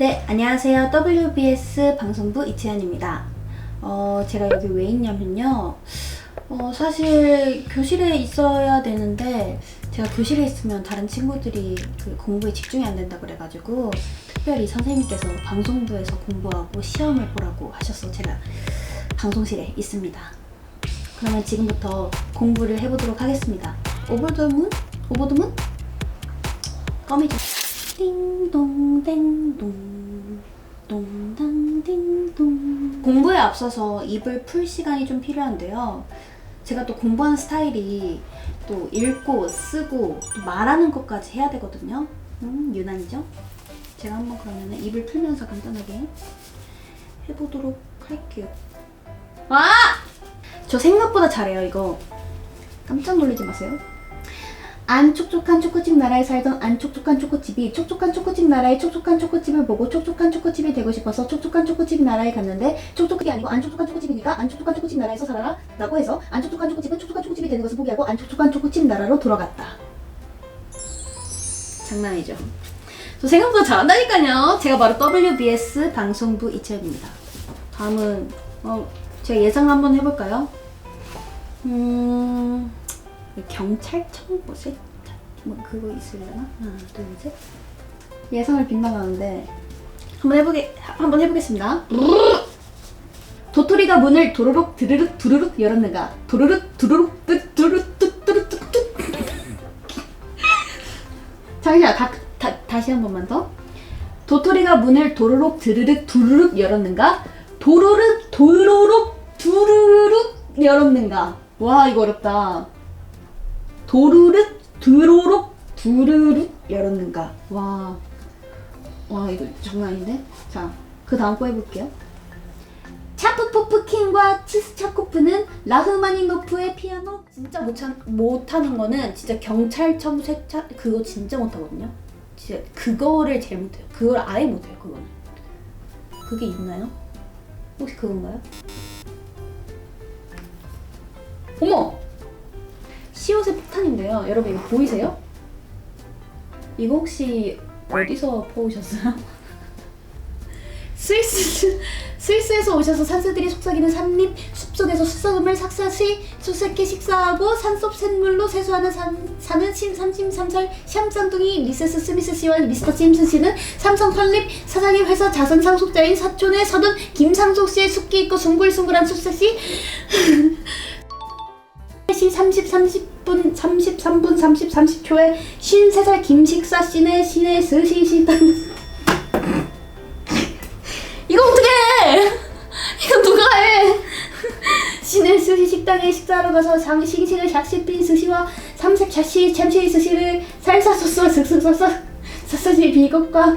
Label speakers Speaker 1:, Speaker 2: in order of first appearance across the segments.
Speaker 1: 네, 안녕하세요. WBS 방송부 이채연입니다. 제가 여기 왜 있냐면요. 사실 교실에 있어야 되는데 제가 교실에 있으면 다른 친구들이 그 공부에 집중이 안 된다 그래가지고 특별히 선생님께서 방송부에서 공부하고 시험을 보라고 하셔서 제가 방송실에 있습니다. 그러면 지금부터 공부를 해보도록 하겠습니다. 오버더문? 껌이죠. 띵동 댕동 동당 띵동. 공부에 앞서서 입을 풀 시간이 좀 필요한데요. 제가 또 공부하는 스타일이 또 읽고 쓰고 또 말하는 것까지 해야 되거든요. 유난이죠? 제가 한번 그러면 입을 풀면서 간단하게 해보도록 할게요. 아! 저 생각보다 잘해요, 이거. 깜짝 놀라지 마세요. 안 촉촉한 초코칩 나라에 살던 안 촉촉한 초코칩이 촉촉한 초코칩 나라의 촉촉한 초코칩을 보고 촉촉한 초코칩이 되고 싶어서 촉촉한 초코칩 나라에 갔는데 촉촉한 아니고 안 촉촉한 초코칩이니까 안 촉촉한 초코칩 나라에서 살아라 라고 해서 안 촉촉한 초코칩은 촉촉한 초코칩이 되는 것을 포기하고 안 촉촉한 초코칩 나라로 돌아갔다. 장난이죠. 저 생각보다 잘한다니까요. 제가 바로 WBS 방송부 이채연입니다. 다음은 제가 예상 한번 해볼까요? 경찰청 뭐지? 뭐 그거 있으려나? 하나, 둘, 셋. 예상을 빗나가는데 한번 해보겠습니다. 도토리가 문을 도로록 드르륵 두르륵 열었는가? 도르륵 두루룩 두루룩 뚜뚜루뚜뚜. 잠시만, 다시 한 번만 더. 도토리가 문을 도로록 드르륵 두르륵 열었는가? 도로륵 도로록 두르륵 열었는가? 와, 이거 어렵다. 도르륵 드로록 두르륵 열었는가? 와 이거 장난 아닌데? 자, 그 다음 거 해볼게요. 차프포프킨과 치스차코프는 라흐마니노프의 피아노. 진짜 못하는 거는 진짜 경찰청 세차 그거 진짜 못하거든요. 진짜 그거를 제일 못해요. 그걸 아예 못해요. 그거는. 그게 있나요? 혹시 그건가요? 어머! 시옷의 폭탄인데요. 여러분 이거 보이세요? 이거 혹시 어디서 퍼오셨어요? 스위스에서 오셔서 산새들이 속삭이는 산림 숲속에서 수석음을 삭사시 수색해 식사하고 산속 샘물로 세수하는 사는 신삼심삼살 샴쌍둥이 미세스 스미스 씨와 미스터 심슨 씨는 삼성 설립 사장의 회사 자선 상속자인 사촌의 서둔 김상속 씨의 숙기 있고 숭글숭글한 숲새씨 3시 33분 30초에 53살 김식사 씨네 신의 스시 식당. 이거 어떡해! 이거 누가 해! 신의 스시 식당에 식사하러 가서 싱싱을 샥씹힌 스시와 삼색 샤시 챔치 스시를 살사 소스와 슥슥 써서 사사지 비것과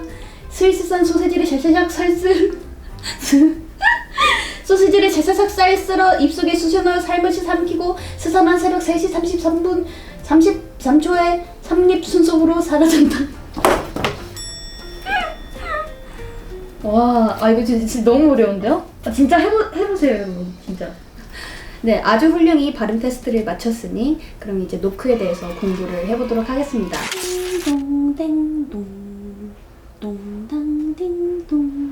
Speaker 1: 스위스산 소세지를 샤샤샥 살스 소시지를 제사삭 쌀 쓸어 입속에 쑤셔넣어 살며시 삼키고 스산한 새벽 3시 33분 33초에 삼립 순속으로 사라진다. 와, 이거 진짜 너무 어려운데요? 진짜 해보세요, 여러분. 진짜. 네, 아주 훌륭히 발음 테스트를 마쳤으니 그럼 이제 노크에 대해서 공부를 해보도록 하겠습니다. 띵동댕동 동당띵동.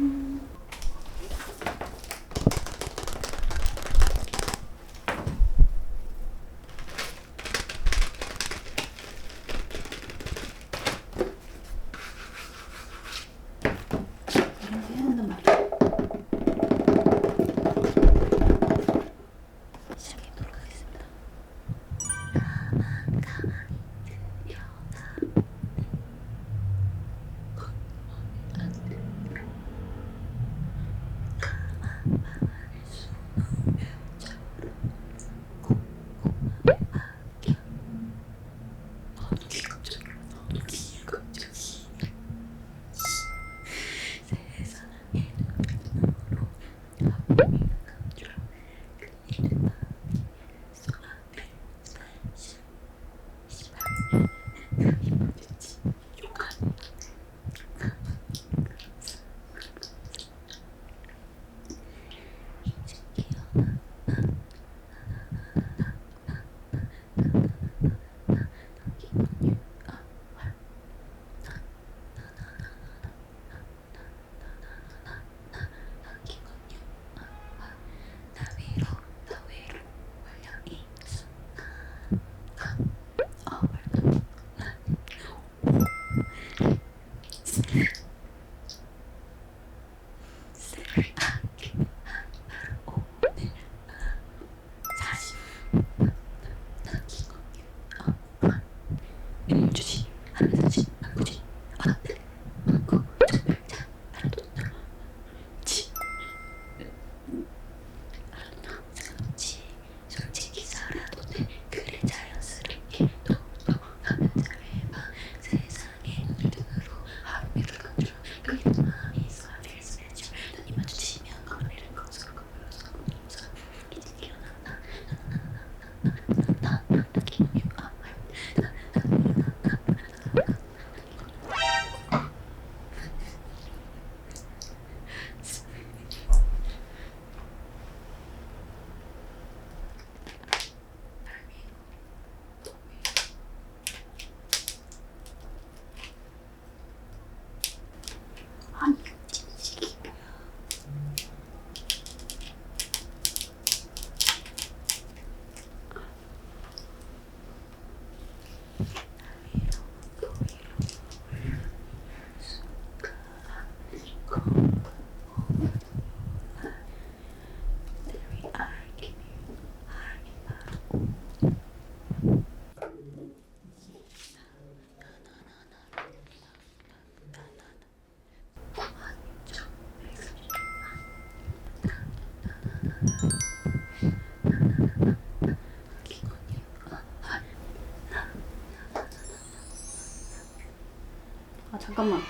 Speaker 1: 잠깐만.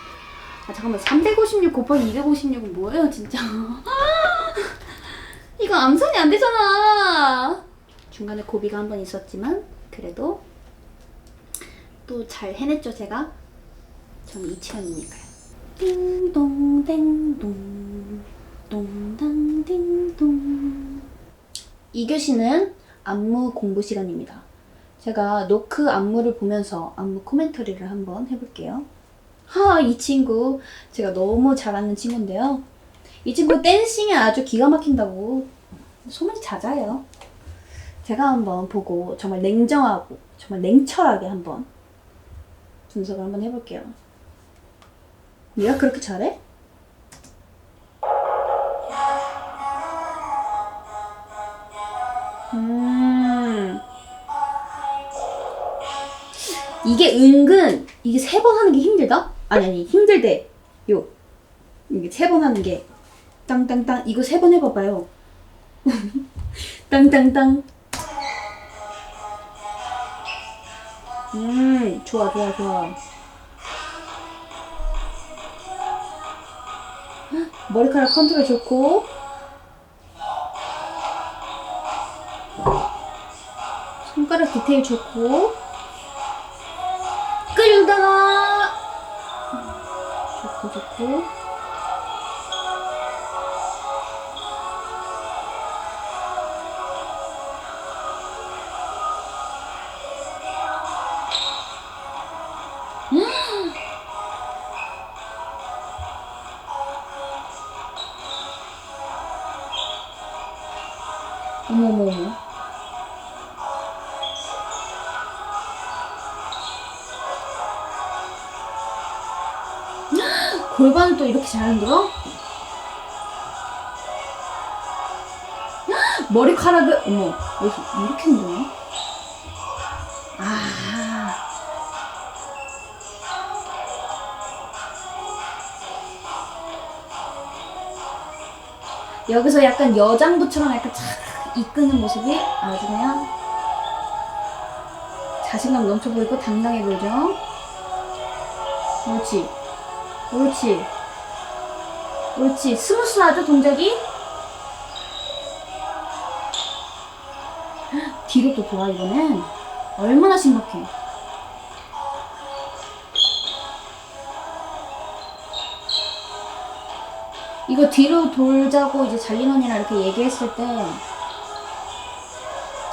Speaker 1: 잠깐만. 356 곱하기 256은 뭐예요, 진짜? 이거 암산이 안 되잖아. 중간에 고비가 한 번 있었지만 그래도 또 잘 해냈죠, 제가. 저는 이치현이니까요. 띵동 댕동 동당 띵동. 2교시는 안무 공부 시간입니다. 제가 노크 안무를 보면서 안무 코멘터리를 한번 해볼게요. 이 친구 제가 너무 잘 아는 친구인데요. 이 친구 댄싱에 아주 기가 막힌다고 소문이 자자해요. 제가 한번 보고 정말 냉정하고 정말 냉철하게 한번 분석을 한번 해볼게요. 얘가 그렇게 잘해? 이게 은근 이게 3번 하는 게 힘들다? 아니 힘들대. 이게 3번 하는 게 땅땅땅. 이거 3번 해봐봐요. 땅땅땅. 좋아. 머리카락 컨트롤 좋고, 손가락 디테일 좋고, 끌다가 좋고. 어머머머. 골반을 또 이렇게 잘 흔들어? 머리카락을, 어머, 이렇게 흔드네? 여기서 약간 여장부처럼 약간 착 이끄는 모습이 아주 그냥 자신감 넘쳐 보이고 당당해 보이죠? 그렇지. 스무스하죠, 동작이? 뒤로 또 돌아, 이번엔. 얼마나 신박해. 이거 뒤로 돌자고 이제 잘린 언니랑 이렇게 얘기했을 때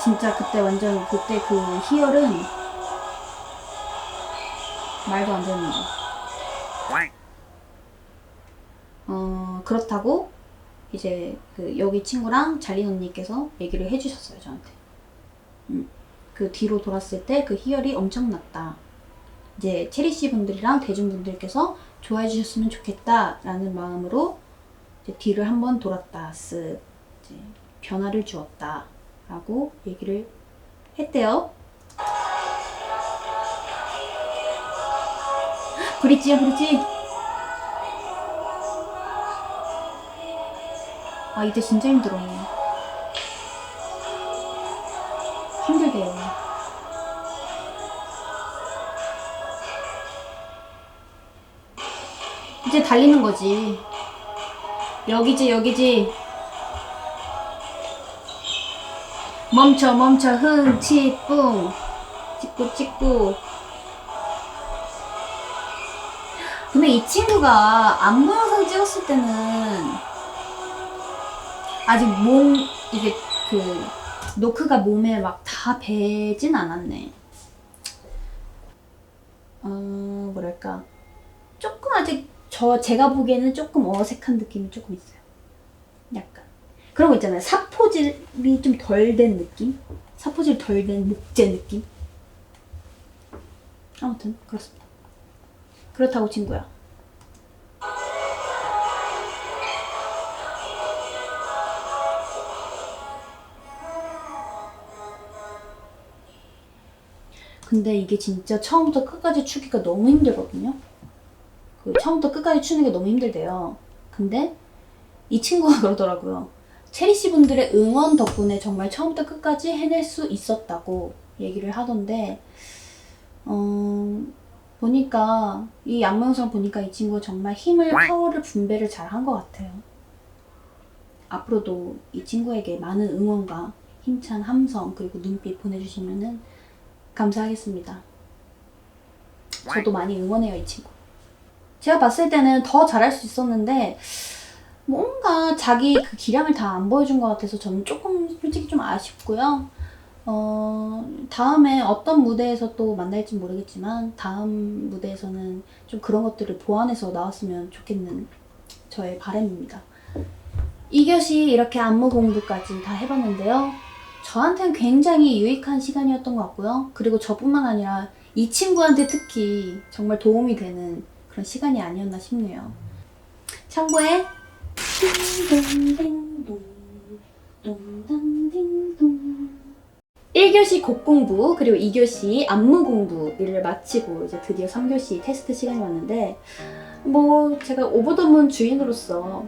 Speaker 1: 진짜 그때 그 희열은 말도 안 되는 거죠. 그렇다고 이제 여기 친구랑 잘린 언니께서 얘기를 해주셨어요, 저한테. 그 뒤로 돌았을 때 그 희열이 엄청났다. 이제 체리씨 분들이랑 대중분들께서 좋아해 주셨으면 좋겠다라는 마음으로 이제 뒤를 한번 돌았다. 이제 변화를 주었다. 라고 얘기를 했대요. 브릿지. 이때 진짜 힘들어. 힘들대요. 이제 달리는 거지. 여기지. 멈춰, 흥치, 뿡. 찍고. 근데 이 친구가 안무 영상 찍었을 때는 아직 이게 노크가 몸에 막 다 배진 않았네. 뭐랄까. 조금 아직 제가 보기에는 조금 어색한 느낌이 조금 있어요. 약간. 그런 거 있잖아요. 사포질이 좀 덜 된 느낌? 사포질 덜 된 목재 느낌? 아무튼, 그렇습니다. 그렇다고 친구야. 근데 이게 진짜 처음부터 끝까지 추기가 너무 힘들거든요. 처음부터 끝까지 추는 게 너무 힘들대요. 근데 이 친구가 그러더라고요. 체리씨 분들의 응원 덕분에 정말 처음부터 끝까지 해낼 수 있었다고 얘기를 하던데 보니까 이 안무 영상 보니까 이 친구가 정말 힘을 파워를 분배를 잘 한 것 같아요. 앞으로도 이 친구에게 많은 응원과 힘찬 함성 그리고 눈빛 보내주시면은 감사하겠습니다. 저도 많이 응원해요, 이 친구. 제가 봤을 때는 더 잘할 수 있었는데 뭔가 자기 그 기량을 다 안 보여준 것 같아서 저는 조금 솔직히 좀 아쉽고요. 다음에 어떤 무대에서 또 만날지 모르겠지만 다음 무대에서는 좀 그런 것들을 보완해서 나왔으면 좋겠는 저의 바람입니다. 2교시 이렇게 안무 공부까지 다 해봤는데요. 저한테는 굉장히 유익한 시간이었던 것 같고요. 그리고 저뿐만 아니라 이 친구한테 특히 정말 도움이 되는 그런 시간이 아니었나 싶네요. 참고에 띵동댕동 동당딩동 1교시 곡 공부 그리고 2교시 안무 공부를 마치고 이제 드디어 3교시 테스트 시간이 왔는데 뭐 제가 오버 더 문 주인으로서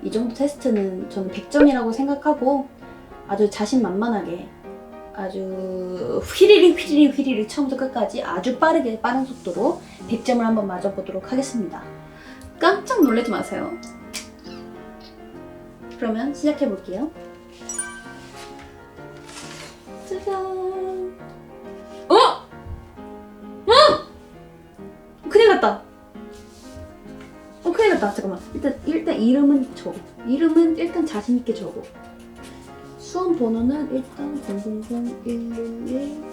Speaker 1: 이 정도 테스트는 저는 100점이라고 생각하고 아주 자신만만하게 아주 휘리릭 처음부터 끝까지 아주 빠르게 빠른 속도로 100점을 한번 맞아보도록 하겠습니다. 깜짝 놀라지 마세요. 그러면 시작해볼게요. 짜잔. 큰일 났다. 큰일 났다. 잠깐만. 일단 이름은 적어. 이름은 일단 자신있게 적어. 수험 번호는 일단 000111.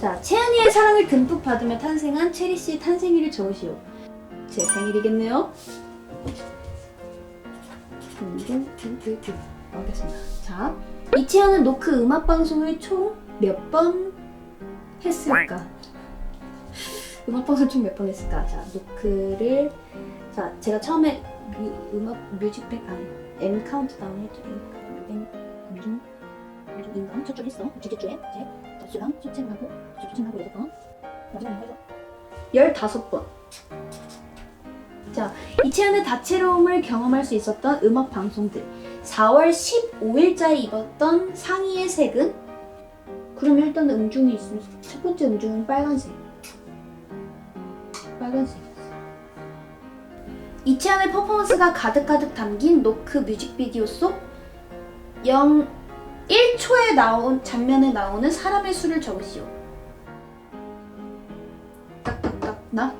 Speaker 1: 자, 채은이의 사랑을 듬뿍 받으며 탄생한 체리씨의 탄생일을 적으시오. 제 생일이겠네요. 0011. 알겠습니다. 자, 이채연은 노크 음악방송을 총 몇 번 했을까? 음악방송 총 몇 번 했을까? 자, 노크를 자, 제가 처음에 뮤직뱅 M 카운트다운 했죠. 인강 첫 줄 했어. 둘째 주에 이제 접수랑 수책을 하고 수책하고 6번 마지막에 15번. 자, 이채연의 다채로움을 경험할 수 있었던 음악 방송들. 4월 15일자에 입었던 상의의 색은? 그럼 일단 음중이 있으면 첫 번째 음중은 빨간색. 이채연의 퍼포먼스가 가득가득 담긴 노크 뮤직비디오 속 1초에 나온 장면에 나오는 사람의 수를 적으시오. 딱딱딱 나?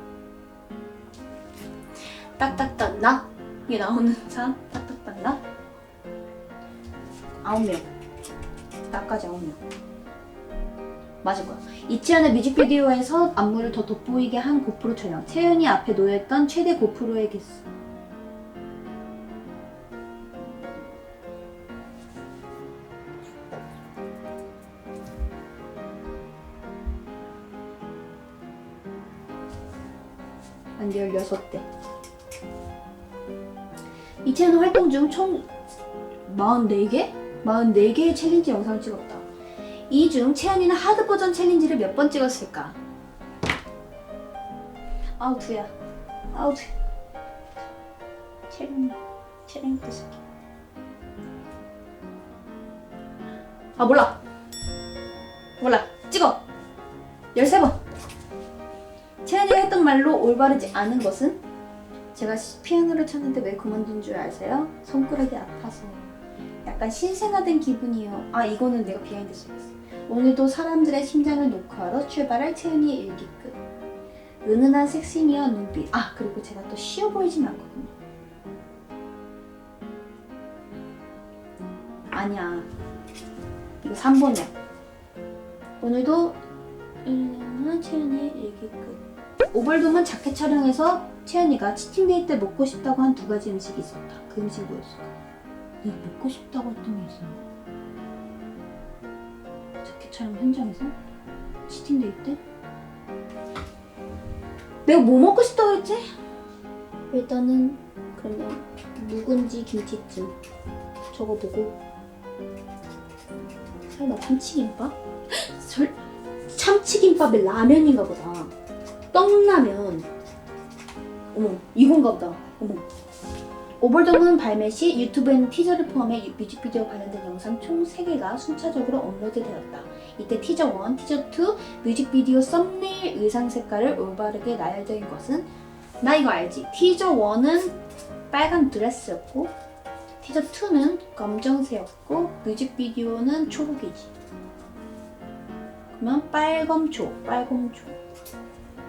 Speaker 1: 딱딱딱 나? 이게 나오는 사람? 딱딱딱 나? 9명. 나까지 9명. 맞을 거야. 이채연의 뮤직비디오에서 안무를 더 돋보이게 한 고프로 촬영. 채연이 앞에 놓여있던 최대 고프로의 개수. 한 16대. 이채연은 활동 중 총 44개? 44개의 챌린지 영상을 찍었다. 이 중 채연이는 하드 버전 챌린지를 몇 번 찍었을까? 아우 두야. 아우 두. 챌린지 뜻을게. 아 몰라. 찍어. 13번. 채연이가 했던 말로 올바르지 않은 것은? 제가 피아노를 쳤는데 왜 그만둔 줄 아세요? 손가락이 아파서. 약간 신생아된 기분이에요. 아 이거는 내가 비하인드 써야겠어. 오늘도 사람들의 심장을 녹화하러 출발할 채은이의 일기끝. 은은한 섹시미와 눈빛. 아 그리고 제가 또 쉬워 보이진 않거든요. 아니야. 이거 3번이야. 오늘도 은은한 채은이의 일기끝. 오벌돔은 자켓 촬영에서 채은이가 치팅데이 때 먹고 싶다고 한 2가지 음식이 있었다. 그 음식이 뭐였을까? 내가 먹고 싶다고 했던 게 있었나? 자켓 촬영 현장에서? 치팅데이 때? 내가 뭐 먹고 싶다고 했지? 일단은 그러면 묵은지 김치찜 적어보고 설마 참치김밥? 참치김밥에 라면인가 보다. 떡라면. 어머 이건가 보다. 어머 오버더문 발매 시 유튜브에는 티저를 포함해 뮤직비디오 관련된 영상 총 3개가 순차적으로 업로드되었다. 이때 티저 1, 티저 2, 뮤직비디오 썸네일 의상 색깔을 올바르게 나열된 것은 나 이거 알지? 티저 1은 빨간 드레스였고 티저 2는 검정색이었고 뮤직비디오는 초록이지. 그러면 빨검초.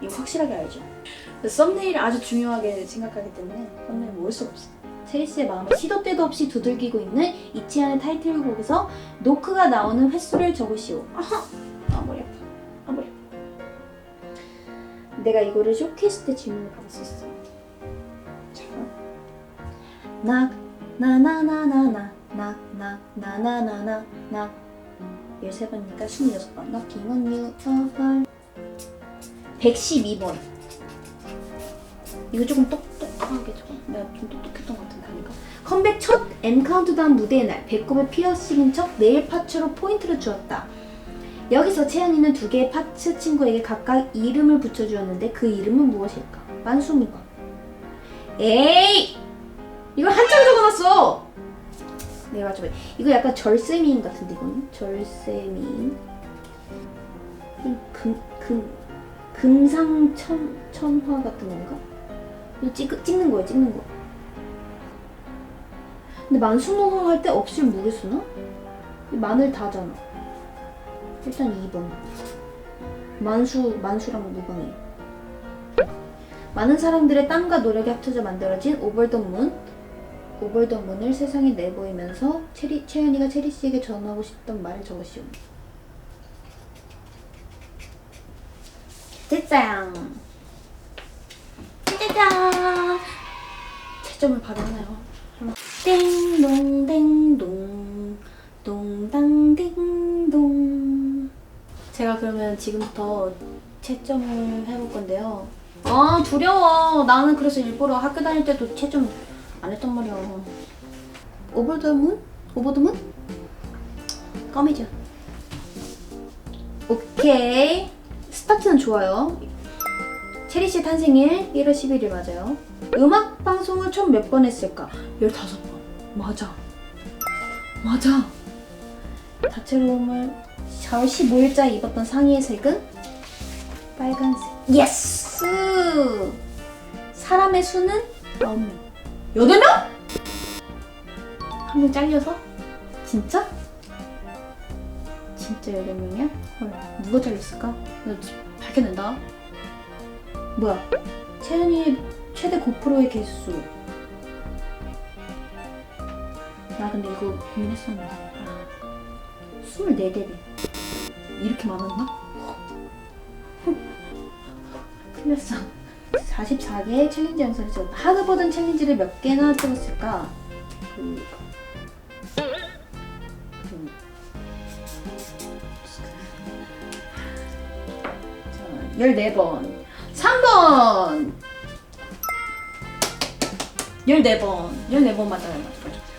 Speaker 1: 이거 확실하게 알죠? 썸네일을 아주 중요하게 생각하기 때문에 썸네일 모를 수가 없어. 체리씨의 마음을 시도 때도 없이 두들기고 있는 이치안의 타이틀곡에서 노크가 나오는 횟수를 적으시오. 아하! 머리 아파. 머리 아파. 내가 이거를 쇼케이스 때 질문을 받았었어. 자, 나나나나나나 13번이니까 26번. Knocking on you. 112번. 이거 조금 똑똑하게 적어. 내가 좀 똑똑했던 것 같은데 하니까. 컴백 첫 M 카운트다운 무대의 날 배꼽에 피어싱인 척 네일 파츠로 포인트를 주었다. 여기서 채연이는 2개의 파츠 친구에게 각각 이름을 붙여주었는데 그 이름은 무엇일까? 만수무가. 에이! 이걸 한자로 적어놨어! 내가 맞춰봐. 이거 약간 절세미인 같은데 이거는? 절세미인. 금상첨화 같은 건가? 이거 찍는 거야. 근데 만수무강 할 때 없을 무게수나? 마늘 다잖아. 일단 2번. 만수랑 무강이. 많은 사람들의 땀과 노력이 합쳐져 만들어진 오버 더 문을 세상에 내보이면서 채연이가 체리씨에게 전하고 싶던 말을 적으시오. 짜잔! 짜잔! 채점을 바로 하나요. 띵동댕동 동당띵동. 제가 그러면 지금부터 채점을 해볼 건데요. 아 두려워. 나는 그래서 일부러 학교 다닐 때도 채점 안 했단 말이야. 오버 더 문? 껌이죠. 오케이. 스타트는 좋아요. 체리씨 탄생일 1월 11일 맞아요. 음악 방송을 총 몇 번 했을까? 15번. 맞아. 다채로움을 4월 15일자에 입었던 상의의 색은 빨간색. 예스! 사람의 수는 9명. 8명? 한 명 잘려서? 진짜? 진짜 8명이야? 헐, 누가 잘렸을까? 나 밝혀낸다. 뭐야? 채연이의 최대 고프로의 개수. 나 근데 이거 고민했었는데. 24대비. 이렇게 많았나? 큰일 났어. 44개의 챌린지 영상을 찍었다. 하드버든 챌린지를 몇 개나 찍었을까? 14번. 3번! 14번 맞아요.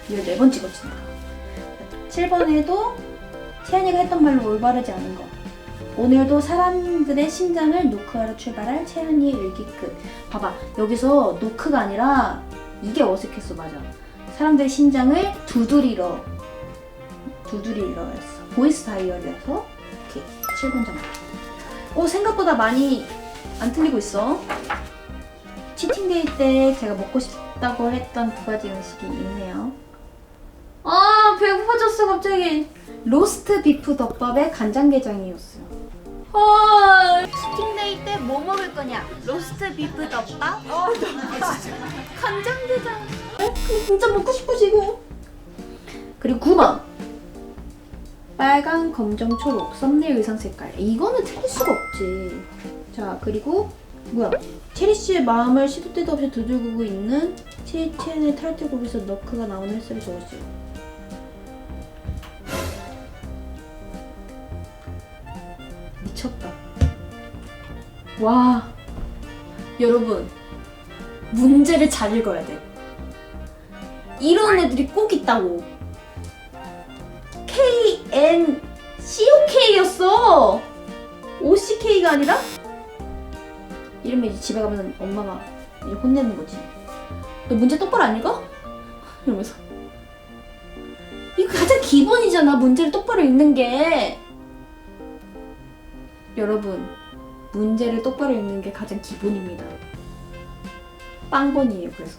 Speaker 1: 14번 찍었지. 7번에도 채연이가 했던 말로 올바르지 않은 거. 오늘도 사람들의 심장을 노크하러 출발할 채연이의 일기 끝. 봐봐. 여기서 노크가 아니라 이게 어색했어. 맞아. 사람들의 심장을 두드리러 했어. 보이스 다이어리여서 이렇게 7번 잡아. 생각보다 많이 안 틀리고 있어. 치팅데이 때 제가 먹고 싶다고 했던 2가지 음식이 있네요. 아 배고파졌어 갑자기. 로스트 비프 덮밥에 간장게장이었어요. 치팅데이 때 뭐 먹을 거냐? 로스트 비프 덮밥? 간장게장. 진짜 먹고 싶어 지금. 그리고 9번. 빨강, 검정, 초록, 썸네일 의상 색깔. 이거는 틀릴 수가 없지. 자, 그리고 뭐야? 체리씨의 마음을 시도 때도 없이 두들기고 있는 채연의 타이틀곡에서 너크가 나오는 횟수를 적었어요. 미쳤다. 와, 여러분 문제를 잘 읽어야 돼. 이런 애들이 꼭 있다고. KNCOK였어. OCK가 아니라? 이러면 이제 집에 가면 엄마가 이제 혼내는 거지. 너 문제 똑바로 안 읽어? 이러면서 이거 가장 기본이잖아. 문제를 똑바로 읽는 게. 여러분, 문제를 똑바로 읽는 게 가장 기본입니다. 빵본이에요. 그래서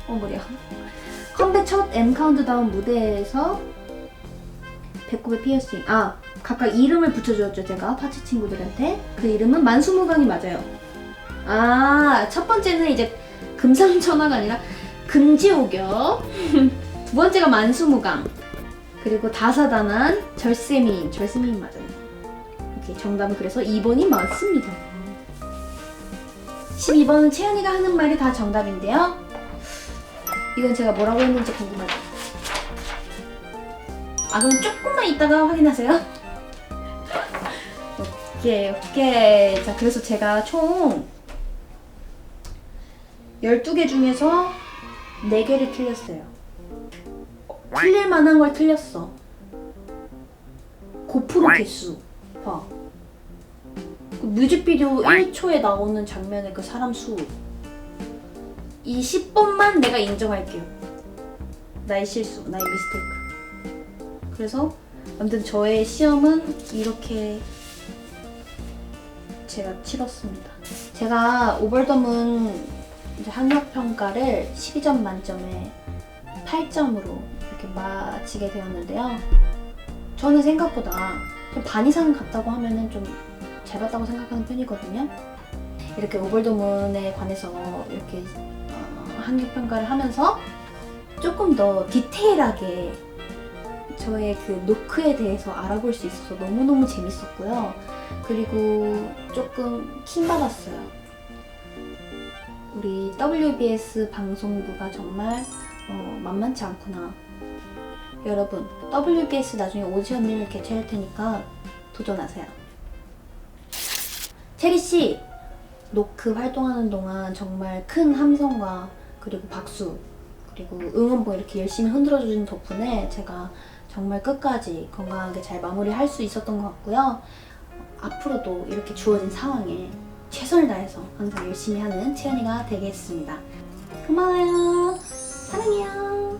Speaker 1: 머리야. 컴백 첫 M 카운트다운 무대에서 배꼽에 피어싱. 각각 이름을 붙여주었죠. 제가 파츠 친구들한테. 그 이름은 만수무강이 맞아요. 첫 번째는 이제 금상첨화가 아니라 금지옥역. 두 번째가 만수무강. 그리고 다사다난 절세미인. 절세미인 맞아요. 오케이, 정답은 그래서 2번이 맞습니다. 12번은 채연이가 하는 말이 다 정답인데요. 이건 제가 뭐라고 했는지 궁금하죠? 그럼 조금만 이따가 확인하세요. 오케이. 자, 그래서 제가 총 12개 중에서 4개를 틀렸어요. 틀릴 만한 걸 틀렸어. 고프로 개수. 봐. 그 뮤직비디오 1초에 나오는 장면의 그 사람 수. 이 10번만 내가 인정할게요. 나의 실수, 나의 미스테이크. 그래서 아무튼 저의 시험은 이렇게 제가 치렀습니다. 제가 오벌덤은 이제 학력평가를 12점 만점에 8점으로 이렇게 마치게 되었는데요. 저는 생각보다 좀 반 이상 갔다고 하면은 좀 잘 봤다고 생각하는 편이거든요. 이렇게 오벌도문에 관해서 이렇게 학력평가를 하면서 조금 더 디테일하게 저의 그 노크에 대해서 알아볼 수 있어서 너무너무 재밌었고요. 그리고 조금 킹받았어요. 우리 WBS 방송부가 정말 만만치 않구나. 여러분, WBS 나중에 오디션을 개최할 테니까 도전하세요. 체리씨, 노크 활동하는 동안 정말 큰 함성과 그리고 박수 그리고 응원봉 이렇게 열심히 흔들어주신 덕분에 제가 정말 끝까지 건강하게 잘 마무리할 수 있었던 것 같고요. 앞으로도 이렇게 주어진 상황에 최선을 다해서 항상 열심히 하는 채연이가 되겠습니다. 고마워요. 사랑해요.